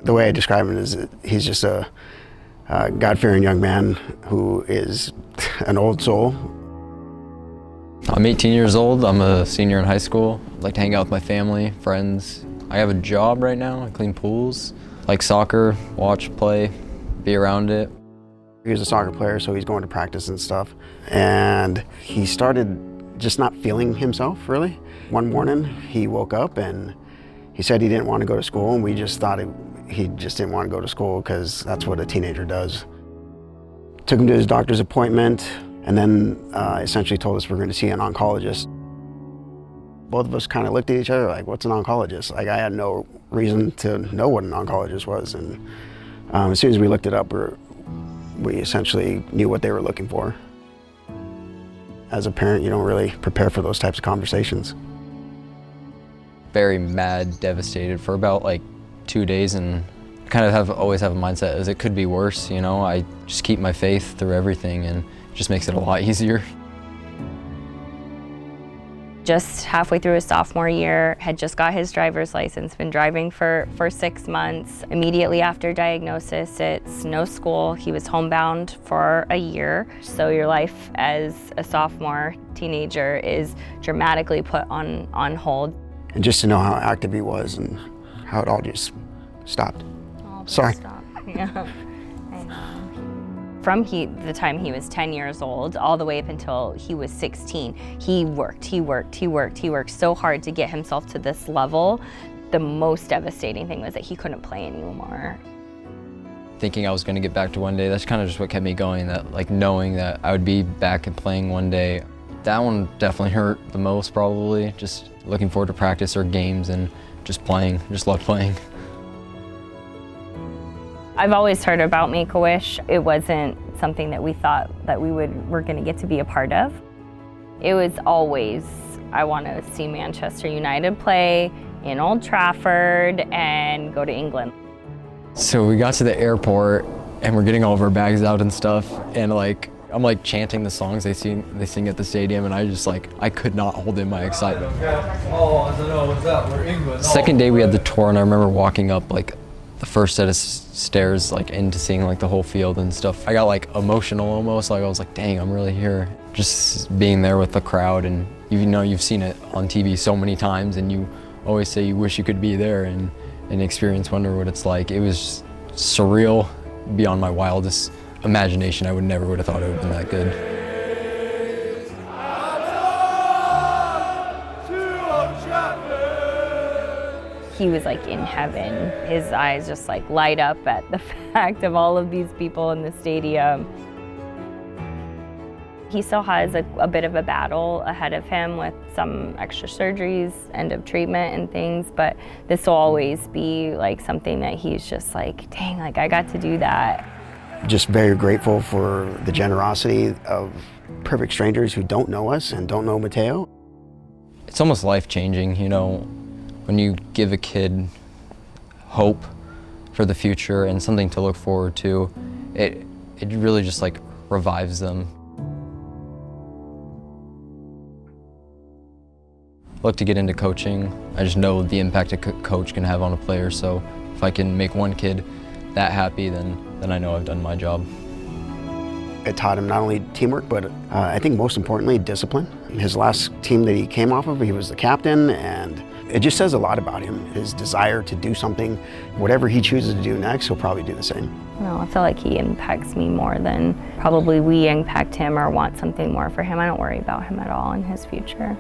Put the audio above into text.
The way I describe him is that he's just a God-fearing young man who is an old soul. I'm 18 years old. I'm a senior in high school. I like to hang out with my family, friends. I have a job right now. I clean pools. I like soccer, watch, play, be around it. He was a soccer player, so he's going to practice and stuff. And he started just not feeling himself, really. One morning, he woke up and he said he didn't want to go to school, and we just thought he just didn't want to go to school because that's what a teenager does. Took him to his doctor's appointment, and then essentially told us we're going to see an oncologist. Both of us kind of looked at each other like, what's an oncologist? Like, I had no reason to know what an oncologist was. And as soon as we looked it up, we essentially knew what they were looking for. As a parent, you don't really prepare for those types of conversations. Very mad, devastated for about like 2 days, and kind of always have a mindset as it could be worse, you know? I just keep my faith through everything, and it just makes it a lot easier. Just halfway through his sophomore year, had just got his driver's license, been driving for 6 months. Immediately after diagnosis, it's no school. He was homebound for a year. So your life as a sophomore teenager is dramatically put on hold. And just to know how active he was and how it all just stopped. Sorry. Stop. Yeah, I know. From the time he was 10 years old all the way up until he was 16, he worked so hard to get himself to this level. The most devastating thing was that he couldn't play anymore. Thinking I was going to get back to one day, that's kind of just what kept me going, that like knowing that I would be back and playing one day. That one definitely hurt the most, probably. Just looking forward to practice or games and just playing, just love playing. I've always heard about Make-A-Wish. It wasn't something that we thought that were going to get to be a part of. It was always, I want to see Manchester United play in Old Trafford and go to England. So we got to the airport and we're getting all of our bags out and stuff, and like I'm like chanting the songs they sing at the stadium, and I could not hold in my excitement. Second day we had the tour, and I remember walking up like the first set of stairs like into seeing like the whole field and stuff. I got like emotional almost, like I was like, dang, I'm really here. Just being there with the crowd, and you know you've seen it on TV so many times, and you always say you wish you could be there and experience, wonder what it's like. It was surreal beyond my wildest imagination. I would have thought it would have been that good. He was like in heaven. His eyes just like light up at the fact of all of these people in the stadium. He still has a bit of a battle ahead of him with some extra surgeries, end of treatment and things, but this will always be like something that he's just like, dang, like I got to do that. Just very grateful for the generosity of perfect strangers who don't know us and don't know Mateo. It's almost life-changing, you know, when you give a kid hope for the future and something to look forward to. It really just like revives them. I look to get into coaching. I just know the impact a coach can have on a player, so if I can make one kid that happy, then I know I've done my job. It taught him not only teamwork, but I think most importantly, discipline. His last team that he came off of, he was the captain, and it just says a lot about him, his desire to do something. Whatever he chooses to do next, he'll probably do the same. No, I feel like he impacts me more than probably we impact him or want something more for him. I don't worry about him at all in his future.